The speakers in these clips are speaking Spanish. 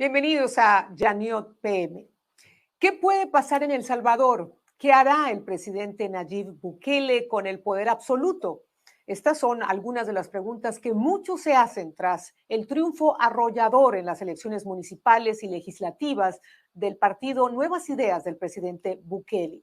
Bienvenidos a Yaniot PM. ¿Qué puede pasar en El Salvador? ¿Qué hará el presidente Nayib Bukele con el poder absoluto? Estas son algunas de las preguntas que muchos se hacen tras el triunfo arrollador en las elecciones municipales y legislativas del partido Nuevas Ideas del presidente Bukele.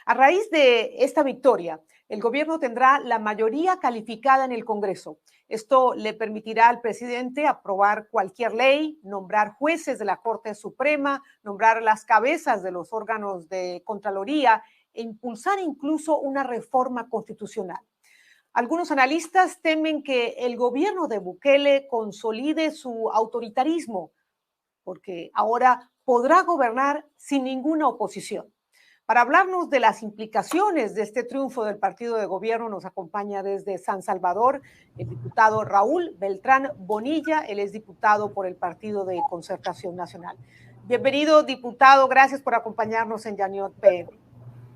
A raíz de esta victoria, el gobierno tendrá la mayoría calificada en el Congreso. Esto le permitirá al presidente aprobar cualquier ley, nombrar jueces de la Corte Suprema, nombrar las cabezas de los órganos de Contraloría e impulsar incluso una reforma constitucional. Algunos analistas temen que el gobierno de Bukele consolide su autoritarismo, porque ahora podrá gobernar sin ninguna oposición. Para hablarnos de las implicaciones de este triunfo del partido de gobierno, nos acompaña desde San Salvador el diputado Raúl Beltrán Bonilla. Él es diputado por el Partido de Concertación Nacional. Bienvenido, diputado. Gracias por acompañarnos en Yaniot PM.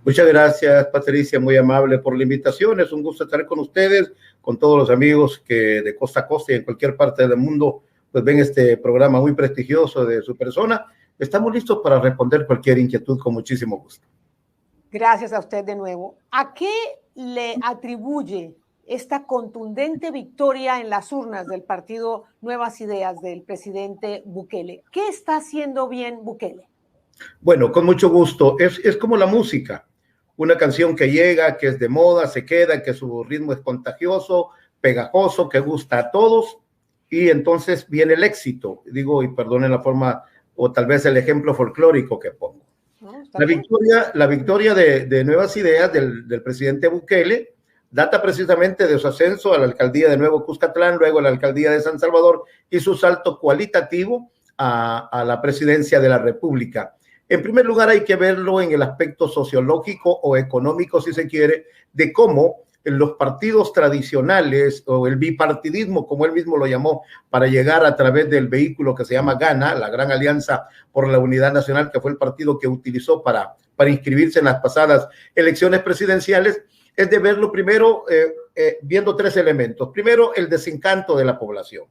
Muchas gracias, Patricia, muy amable por la invitación. Es un gusto estar con ustedes, con todos los amigos que de costa a costa y en cualquier parte del mundo pues ven este programa muy prestigioso de su persona. Estamos listos para responder cualquier inquietud con muchísimo gusto. Gracias a usted de nuevo. ¿A qué le atribuye esta contundente victoria en las urnas del partido Nuevas Ideas del presidente Bukele? ¿Qué está haciendo bien Bukele? Bueno, con mucho gusto. Es como la música. Una canción que llega, que es de moda, se queda, que su ritmo es contagioso, pegajoso, que gusta a todos, y entonces viene el éxito. Digo, y perdonen la forma, o tal vez el ejemplo folclórico que pongo. La victoria de Nuevas Ideas del presidente Bukele data precisamente de su ascenso a la alcaldía de Nuevo Cuscatlán, luego a la alcaldía de San Salvador y su salto cualitativo a la presidencia de la República. En primer lugar, hay que verlo en el aspecto sociológico o económico, si se quiere, de cómo los partidos tradicionales o el bipartidismo, como él mismo lo llamó, para llegar a través del vehículo que se llama GANA, la Gran Alianza por la Unidad Nacional, que fue el partido que utilizó para inscribirse en las pasadas elecciones presidenciales, es de verlo primero viendo tres elementos. Primero, el desencanto de la población,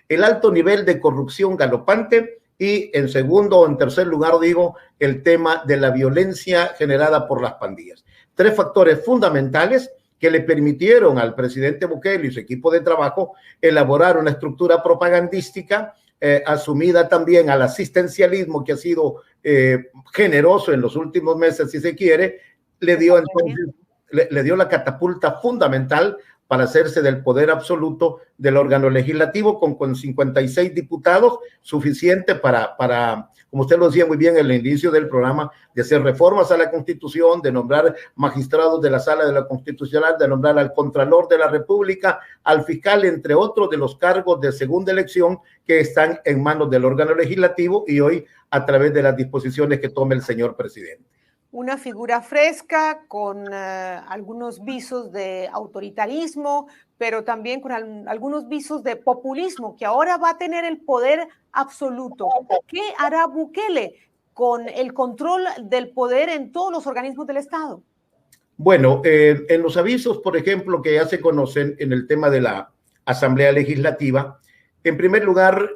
el alto nivel de corrupción galopante y en segundo o en tercer lugar, digo, el tema de la violencia generada por las pandillas. Tres factores fundamentales que le permitieron al presidente Bukele y su equipo de trabajo elaborar una estructura propagandística asumida también al asistencialismo que ha sido generoso en los últimos meses, si se quiere, le dio la catapulta fundamental para hacerse del poder absoluto del órgano legislativo con 56 diputados, suficiente para, como usted lo decía muy bien en el inicio del programa, de hacer reformas a la Constitución, de nombrar magistrados de la Sala de la Constitucional, de nombrar al Contralor de la República, al fiscal, entre otros de los cargos de segunda elección que están en manos del órgano legislativo y hoy a través de las disposiciones que tome el señor presidente. Una figura fresca con algunos visos de autoritarismo, pero también con algunos visos de populismo, que ahora va a tener el poder absoluto. ¿Qué hará Bukele con el control del poder en todos los organismos del Estado? Bueno, en los avisos, por ejemplo, que ya se conocen en el tema de la Asamblea Legislativa, en primer lugar,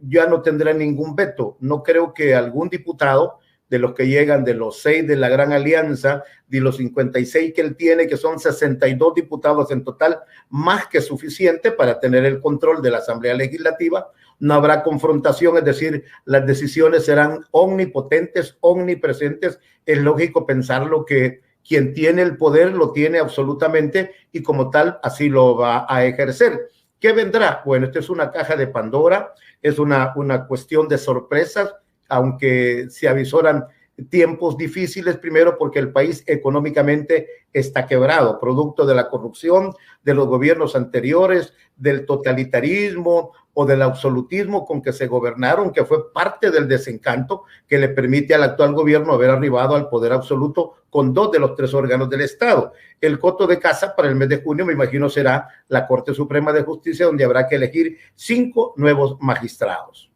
ya no tendrá ningún veto. No creo que algún diputado de los que llegan de los 6 de la Gran Alianza, de los 56 que él tiene, que son 62 diputados en total, más que suficiente para tener el control de la Asamblea Legislativa. No habrá confrontación, es decir, las decisiones serán omnipotentes, omnipresentes. Es lógico pensarlo que quien tiene el poder lo tiene absolutamente y como tal así lo va a ejercer. ¿Qué vendrá? Bueno, esta es una caja de Pandora, es una cuestión de sorpresas, aunque se avisoran tiempos difíciles, primero porque el país económicamente está quebrado, producto de la corrupción de los gobiernos anteriores, del totalitarismo o del absolutismo con que se gobernaron, que fue parte del desencanto que le permite al actual gobierno haber arribado al poder absoluto con 2 de los 3 órganos del Estado. El coto de caza para el mes de junio, me imagino, será la Corte Suprema de Justicia, donde habrá que elegir 5 nuevos magistrados.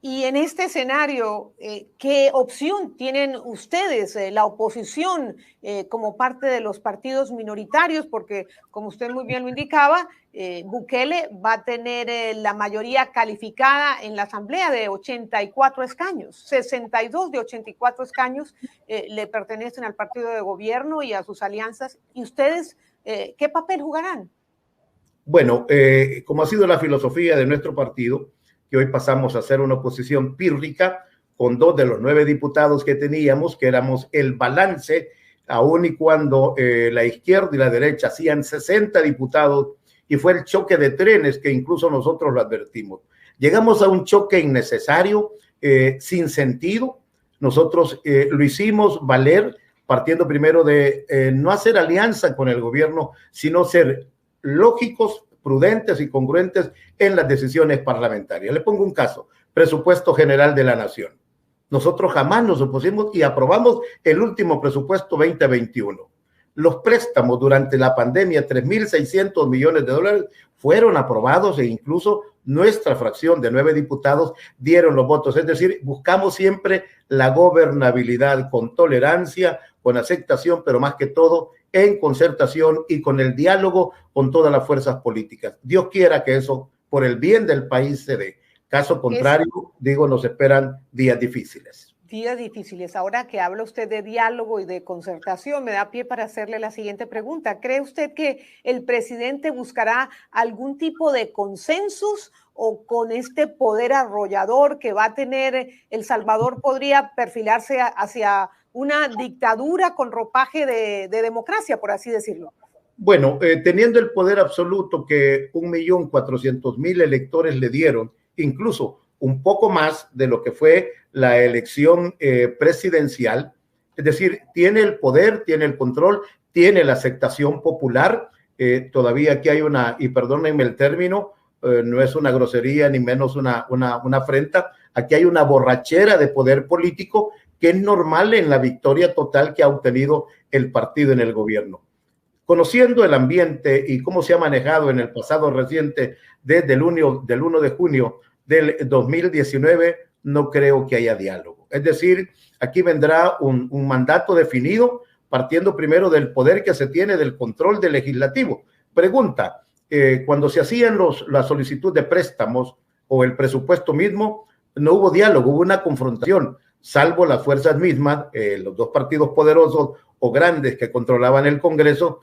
Y en este escenario, ¿qué opción tienen ustedes, la oposición, como parte de los partidos minoritarios? Porque, como usted muy bien lo indicaba, Bukele va a tener la mayoría calificada en la Asamblea de 84 escaños. 62 de 84 escaños le pertenecen al partido de gobierno y a sus alianzas. ¿Y ustedes qué papel jugarán? Bueno, como ha sido la filosofía de nuestro partido, que hoy pasamos a ser una oposición pírrica, con 2 de los 9 diputados que teníamos, que éramos el balance, aun y cuando la izquierda y la derecha hacían 60 diputados, y fue el choque de trenes que incluso nosotros lo advertimos. Llegamos a un choque innecesario, sin sentido. Nosotros lo hicimos valer, partiendo primero de no hacer alianza con el gobierno, sino ser lógicos, prudentes y congruentes en las decisiones parlamentarias. Le pongo un caso: presupuesto general de la nación. Nosotros jamás nos opusimos y aprobamos el último presupuesto 2021. Los préstamos durante la pandemia, 3.600 millones de dólares, fueron aprobados, e incluso nuestra fracción de 9 diputados dieron los votos. Es decir, buscamos siempre la gobernabilidad con tolerancia, con aceptación, pero más que todo en concertación y con el diálogo con todas las fuerzas políticas. Dios quiera que eso, por el bien del país, se dé. Caso contrario, digo, nos esperan días difíciles. Días difíciles. Ahora que habla usted de diálogo y de concertación, me da pie para hacerle la siguiente pregunta. ¿Cree usted que el presidente buscará algún tipo de consensus, o con este poder arrollador que va a tener El Salvador podría perfilarse hacia una dictadura con ropaje de democracia, por así decirlo? Bueno, teniendo el poder absoluto que 1.400.000 electores le dieron, incluso un poco más de lo que fue la elección presidencial, es decir, tiene el poder, tiene el control, tiene la aceptación popular. Todavía aquí hay una, y perdónenme el término, no es una grosería ni menos una afrenta, aquí hay una borrachera de poder político que es normal en la victoria total que ha obtenido el partido en el gobierno. Conociendo el ambiente y cómo se ha manejado en el pasado reciente, desde el 1 de junio del 2019, no creo que haya diálogo. Es decir, aquí vendrá un mandato definido, partiendo primero del poder que se tiene del control del legislativo. Pregunta: cuando se hacían la solicitud de préstamos o el presupuesto mismo, no hubo diálogo, hubo una confrontación, salvo las fuerzas mismas, los 2 partidos poderosos o grandes que controlaban el Congreso.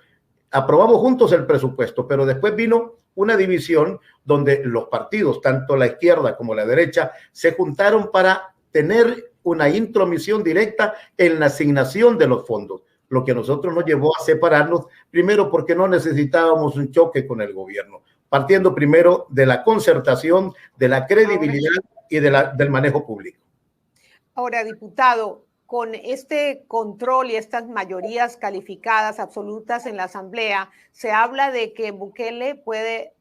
Aprobamos juntos el presupuesto, pero después vino una división donde los partidos, tanto la izquierda como la derecha, se juntaron para tener una intromisión directa en la asignación de los fondos, lo que a nosotros nos llevó a separarnos, primero porque no necesitábamos un choque con el gobierno, partiendo primero de la concertación, de la credibilidad y del manejo público. Ahora, diputado, con este control y estas mayorías calificadas absolutas en la Asamblea, se habla de que Bukele puede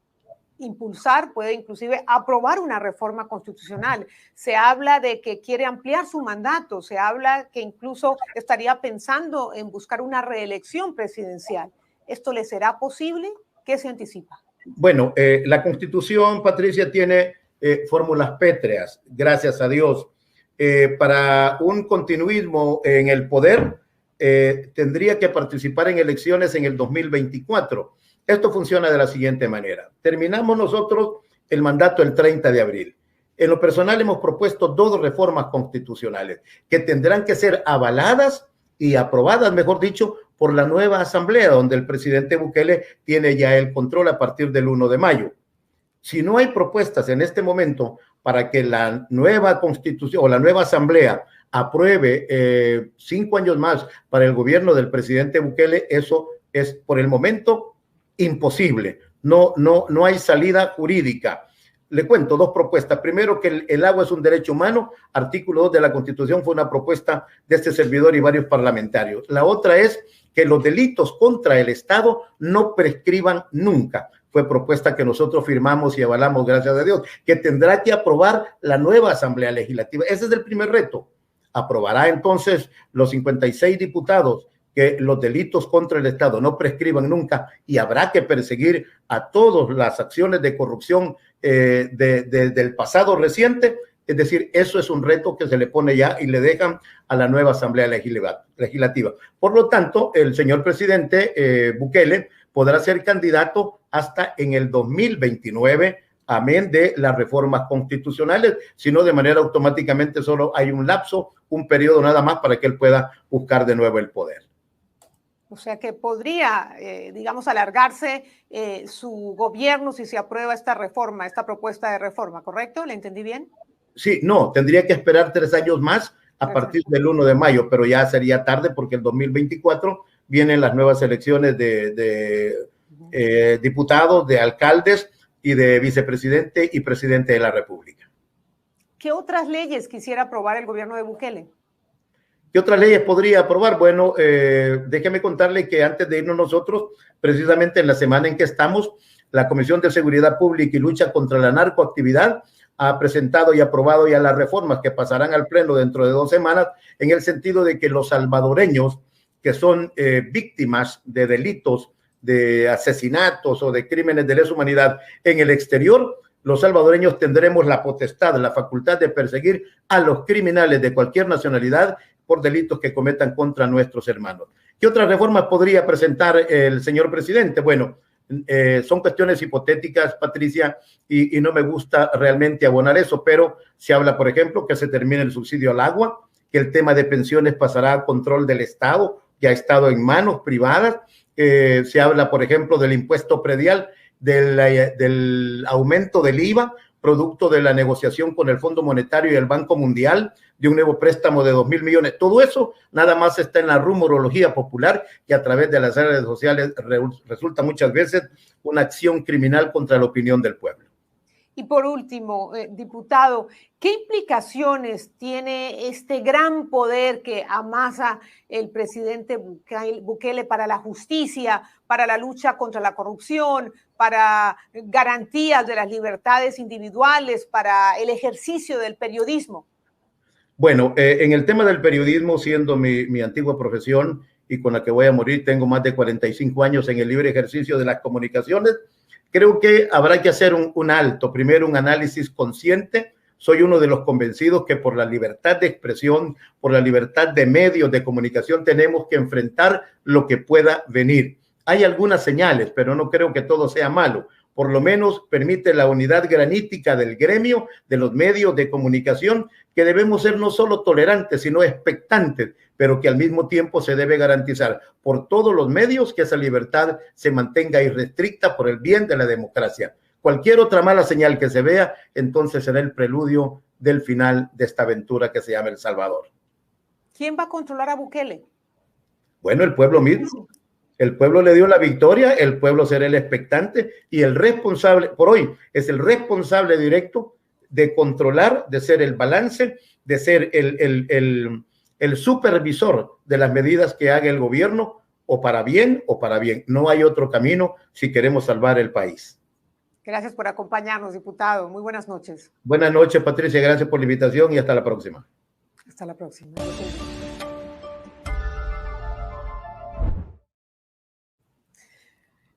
impulsar, puede inclusive aprobar una reforma constitucional. Se habla de que quiere ampliar su mandato, se habla que incluso estaría pensando en buscar una reelección presidencial. ¿Esto le será posible? ¿Qué se anticipa? Bueno, la Constitución, Patricia, tiene fórmulas pétreas, gracias a Dios. Para un continuismo en el poder, tendría que participar en elecciones en el 2024. Esto funciona de la siguiente manera: terminamos nosotros el mandato el 30 de abril. En lo personal hemos propuesto 2 reformas constitucionales que tendrán que ser avaladas y aprobadas, mejor dicho, por la nueva Asamblea, donde el presidente Bukele tiene ya el control a partir del 1 de mayo. Si no hay propuestas en este momento para que la nueva Constitución o la nueva Asamblea apruebe 5 años más para el gobierno del presidente Bukele, eso es por el momento imposible. No hay salida jurídica. Le cuento 2 propuestas. Primero, que el agua es un derecho humano. Artículo 2 de la Constitución fue una propuesta de este servidor y varios parlamentarios. La otra es que los delitos contra el Estado no prescriban nunca. Fue propuesta que nosotros firmamos y avalamos, gracias a Dios, que tendrá que aprobar la nueva Asamblea Legislativa. Ese es el primer reto. Aprobará entonces los 56 diputados que los delitos contra el Estado no prescriban nunca, y habrá que perseguir a todas las acciones de corrupción del pasado reciente. Es decir, eso es un reto que se le pone ya y le dejan a la nueva Asamblea Legislativa. Por lo tanto, el señor presidente Bukele podrá ser candidato hasta en el 2029, amén de las reformas constitucionales, sino de manera automáticamente solo hay un lapso, un periodo nada más para que él pueda buscar de nuevo el poder. O sea que podría, digamos, alargarse su gobierno si se aprueba esta reforma, esta propuesta de reforma, ¿correcto? ¿Le entendí bien? Sí, no, tendría que esperar 3 años más a partir del 1 de mayo, pero ya sería tarde porque el 2024 vienen las nuevas elecciones de diputados, de alcaldes y de vicepresidente y presidente de la República. ¿Qué otras leyes quisiera aprobar el gobierno de Bukele? ¿Qué otras leyes podría aprobar? Bueno, déjeme contarle que antes de irnos nosotros, precisamente en la semana en que estamos, la Comisión de Seguridad Pública y Lucha contra la Narcoactividad ha presentado y aprobado ya las reformas que pasarán al Pleno dentro de 2 semanas, en el sentido de que los salvadoreños que son víctimas de delitos, de asesinatos o de crímenes de lesa humanidad en el exterior, los salvadoreños tendremos la potestad, la facultad de perseguir a los criminales de cualquier nacionalidad por delitos que cometan contra nuestros hermanos. ¿Qué otras reformas podría presentar el señor presidente? Bueno, son cuestiones hipotéticas, Patricia, y no me gusta realmente abonar eso, pero se habla, por ejemplo, que se termine el subsidio al agua, que el tema de pensiones pasará a control del Estado, que ha estado en manos privadas. Se habla, por ejemplo, del impuesto predial, del aumento del IVA, producto de la negociación con el Fondo Monetario y el Banco Mundial, de un nuevo préstamo de 2.000 millones. Todo eso nada más está en la rumorología popular, que a través de las redes sociales resulta muchas veces una acción criminal contra la opinión del pueblo. Y por último, diputado, ¿qué implicaciones tiene este gran poder que amasa el presidente Bukele para la justicia, para la lucha contra la corrupción, para garantías de las libertades individuales, para el ejercicio del periodismo? Bueno, en el tema del periodismo, siendo mi antigua profesión y con la que voy a morir, tengo más de 45 años en el libre ejercicio de las comunicaciones. Creo que habrá que hacer un alto, primero un análisis consciente. Soy uno de los convencidos que por la libertad de expresión, por la libertad de medios de comunicación, tenemos que enfrentar lo que pueda venir. Hay algunas señales, pero no creo que todo sea malo. Por lo menos permite la unidad granítica del gremio, de los medios de comunicación, que debemos ser no solo tolerantes, sino expectantes, pero que al mismo tiempo se debe garantizar por todos los medios que esa libertad se mantenga irrestricta por el bien de la democracia. Cualquier otra mala señal que se vea, entonces será el preludio del final de esta aventura que se llama El Salvador. ¿Quién va a controlar a Bukele? Bueno, el pueblo mismo. El pueblo le dio la victoria, el pueblo será el expectante y el responsable, por hoy, es el responsable directo de controlar, de ser el balance, de ser el supervisor de las medidas que haga el gobierno, o para bien o para bien. No hay otro camino si queremos salvar el país. Gracias por acompañarnos, diputado. Muy buenas noches. Buenas noches, Patricia. Gracias por la invitación y hasta la próxima. Hasta la próxima.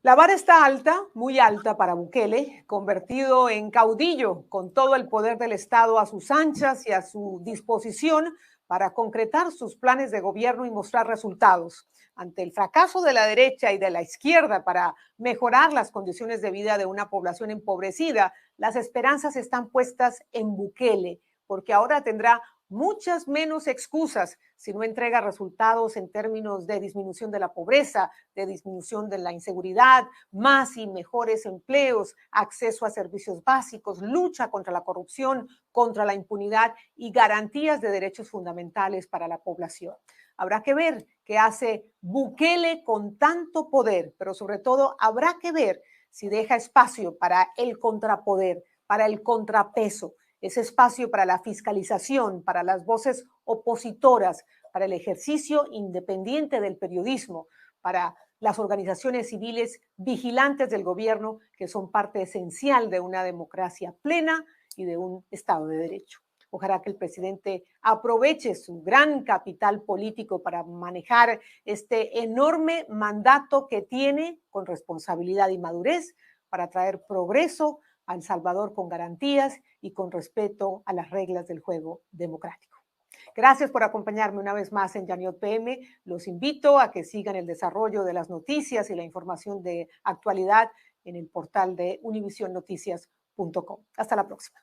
La vara está alta, muy alta para Bukele, convertido en caudillo con todo el poder del Estado a sus anchas y a su disposición para concretar sus planes de gobierno y mostrar resultados. Ante el fracaso de la derecha y de la izquierda para mejorar las condiciones de vida de una población empobrecida, las esperanzas están puestas en Bukele, porque ahora tendrá muchas menos excusas si no entrega resultados en términos de disminución de la pobreza, de disminución de la inseguridad, más y mejores empleos, acceso a servicios básicos, lucha contra la corrupción, contra la impunidad y garantías de derechos fundamentales para la población. Habrá que ver qué hace Bukele con tanto poder, pero sobre todo habrá que ver si deja espacio para el contrapoder, para el contrapeso, ese espacio para la fiscalización, para las voces opositoras, para el ejercicio independiente del periodismo, para las organizaciones civiles vigilantes del gobierno, que son parte esencial de una democracia plena y de un Estado de Derecho. Ojalá que el presidente aproveche su gran capital político para manejar este enorme mandato que tiene con responsabilidad y madurez para traer progreso a El Salvador con garantías y con respeto a las reglas del juego democrático. Gracias por acompañarme una vez más en Yaniot PM. Los invito a que sigan el desarrollo de las noticias y la información de actualidad en el portal de univisionnoticias.com. Hasta la próxima.